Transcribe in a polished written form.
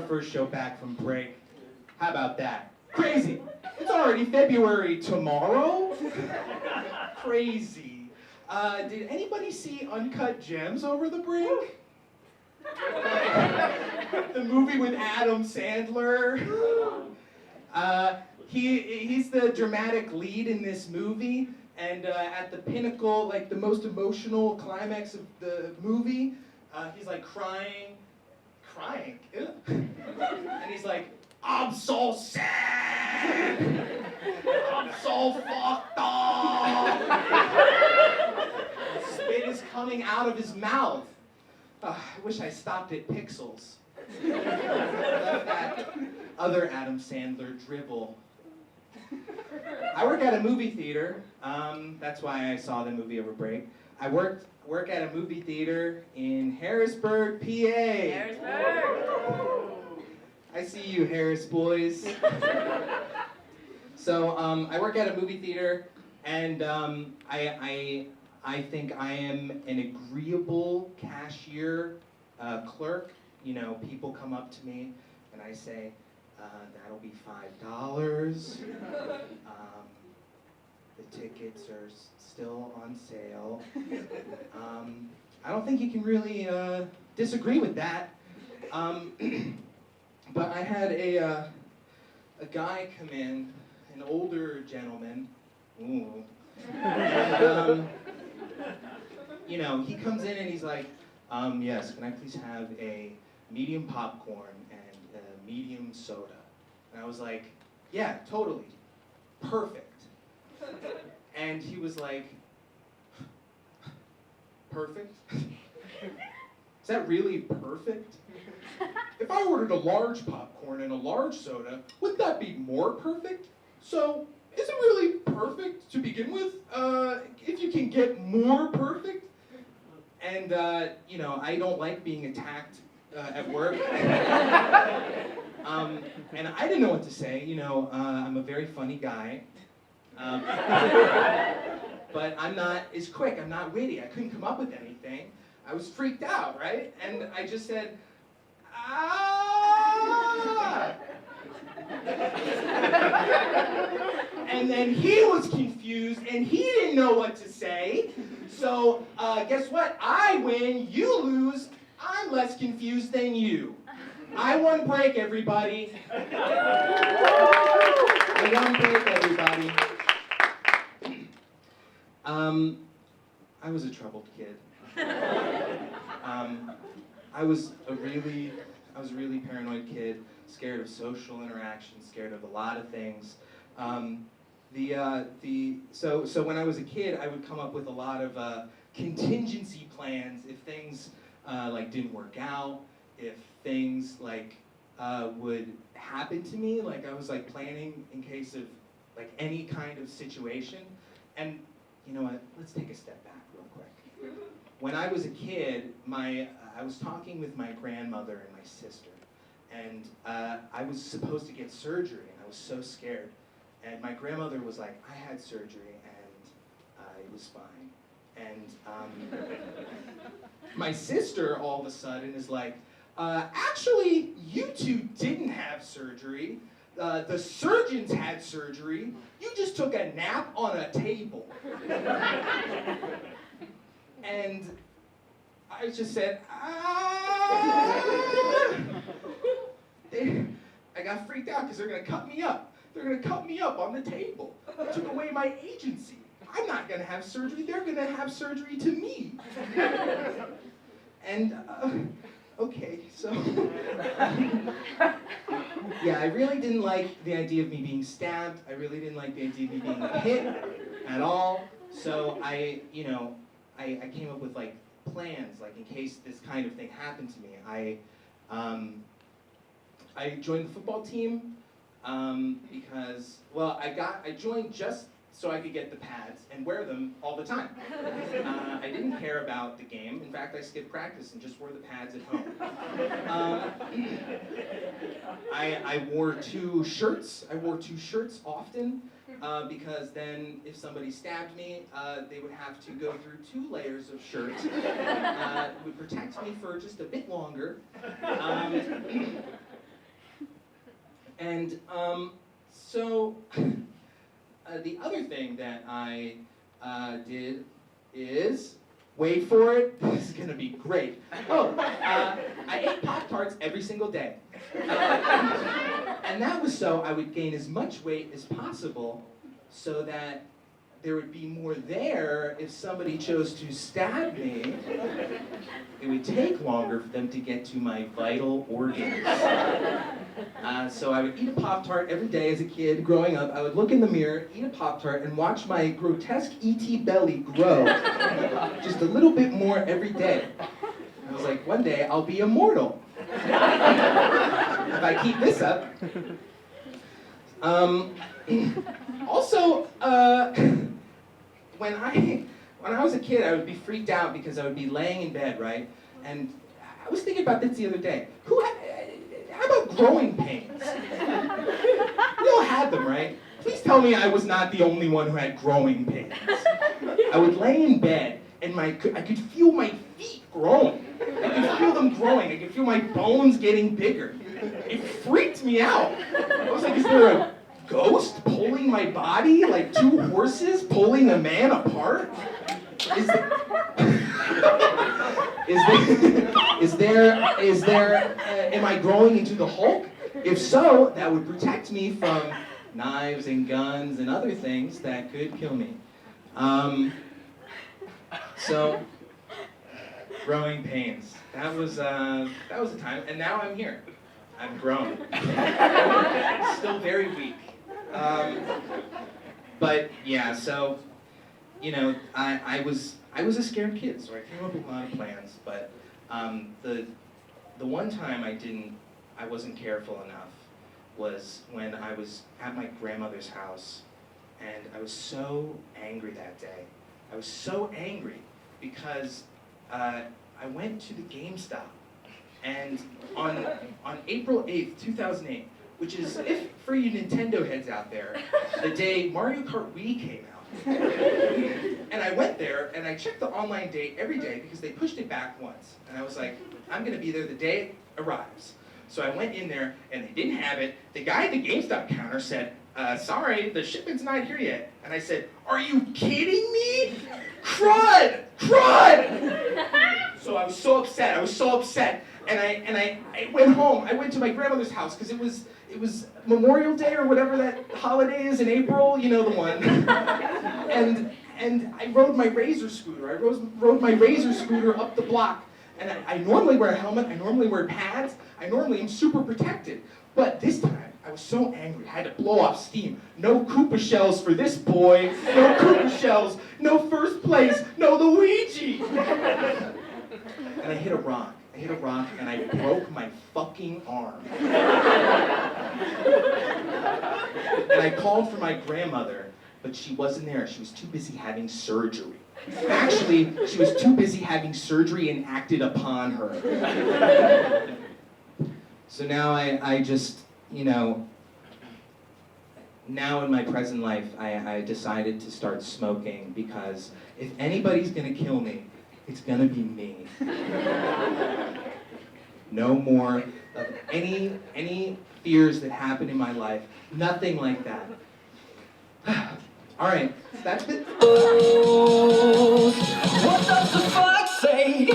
first show back from break. How about that? Crazy. It's already February tomorrow. Crazy. Did anybody see Uncut Gems over the break? The movie with Adam Sandler. He's the dramatic lead in this movie, and at the pinnacle, like the most emotional climax of the movie, he's like crying, and he's like, "I'm so sad, I'm so fucked up." Spit is coming out of his mouth. I wish I stopped at Pixels. That other Adam Sandler dribble. I work at a movie theater. That's why I saw the movie over break. I work at a movie theater in Harrisburg, PA. Harrisburg! I see you, Harris boys. So I work at a movie theater, and I think I am an agreeable cashier clerk. You know, people come up to me, and I say, that'll be $5. The tickets are still on sale. I don't think you can really disagree with that. But I had a guy come in, an older gentleman. Ooh. And, you know, he comes in and he's like, yes, can I please have a medium popcorn and a medium soda? And I was like, yeah, totally. Perfect. And he was like, perfect? Is that really perfect? If I ordered a large popcorn and a large soda, wouldn't that be more perfect? So, is it really perfect to begin with? If you can get more perfect? And, you know, I don't like being attacked at work. And I didn't know what to say. You know, I'm a very funny guy. But I'm not as quick, I'm not witty. I couldn't come up with anything. I was freaked out, right? And I just said, ah! And then he was confused and he didn't know what to say. So guess what? I win, you lose. I'm less confused than you. I won break, everybody. I won break, everybody. I was a troubled kid. I was a really paranoid kid, scared of social interaction, scared of a lot of things. So when I was a kid, I would come up with a lot of contingency plans if things like didn't work out, if things like would happen to me, like I was like planning in case of like any kind of situation. And you know what? Let's take a step back real quick. When I was a kid, I was talking with my grandmother and my sister, and I was supposed to get surgery, and I was so scared. And my grandmother was like, I had surgery, and it was fine. And my sister, all of a sudden, is like, actually, you two didn't have surgery. The surgeons had surgery. You just took a nap on a table. And I just said, I got freaked out because they're going to cut me up. They're going to cut me up on the table. They took away my agency. I'm not going to have surgery. They're going to have surgery to me. And, okay, so... Yeah, I really didn't like the idea of me being stabbed. I really didn't like the idea of me being hit at all. So I came up with like plans, like in case this kind of thing happened to me. I joined the football team because, well, I joined just so I could get the pads and wear them all the time. I didn't care about the game. In fact, I skipped practice and just wore the pads at home. I wore two shirts. I wore two shirts often because then if somebody stabbed me, they would have to go through 2 layers of shirts. It would protect me for just a bit longer. And so the other thing that I did is, wait for it, this is gonna be great. I ate Pop-Tarts every single day. And that was so I would gain as much weight as possible so that there would be more there if somebody chose to stab me. It would take longer for them to get to my vital organs. So I would eat a Pop-Tart every day as a kid growing up. I would look in the mirror, eat a Pop-Tart, and watch my grotesque E.T. belly grow just a little bit more every day. I was like, one day I'll be immortal. If I keep this up. Also, when I was a kid, I would be freaked out because I would be laying in bed, right? And I was thinking about this the other day. How about growing pains? We all had them, right? Please tell me I was not the only one who had growing pains. I would lay in bed and I could feel my feet growing. I could feel them growing. I could feel my bones getting bigger. It freaked me out. I was like, is there a ghost pulling my body? Like two horses pulling a man apart? Am I growing into the Hulk? If so, that would protect me from knives and guns and other things that could kill me. So, growing pains. That was a time, and now I'm here. I've grown. Still very weak. But yeah, so, you know, I was a scared kid, so I came up with a lot of plans, but the one time I wasn't careful enough was when I was at my grandmother's house, and I was so angry that day. I was so angry because I went to the GameStop, and on April 8th, 2008, which is, if for you Nintendo heads out there, the day Mario Kart Wii came out. And I went there and I checked the online date every day because they pushed it back once. And I was like, I'm gonna be there the day it arrives. So I went in there and they didn't have it. The guy at the GameStop counter said, sorry, the shipment's not here yet. And I said, are you kidding me? Crud! Crud! So I was so upset. And I went home. I went to my grandmother's house because it was Memorial Day or whatever that holiday is in April, you know the one. And I rode my Razor scooter. I rode my Razor scooter up the block. And I normally wear a helmet, I normally wear pads, I normally am super protected. But this time, I was so angry, I had to blow off steam. No Koopa shells for this boy, no Koopa shells, no first place, no Luigi! And I hit a rock and I broke my fucking arm. And I called for my grandmother, but she wasn't there. She was too busy having surgery. Actually, she was too busy having surgery and acted upon her. So now I just, you know, now in my present life, I decided to start smoking because if anybody's gonna kill me, it's gonna be me. No more of any fears that happen in my life. Nothing like that. All right, that's it. What does the fuck say?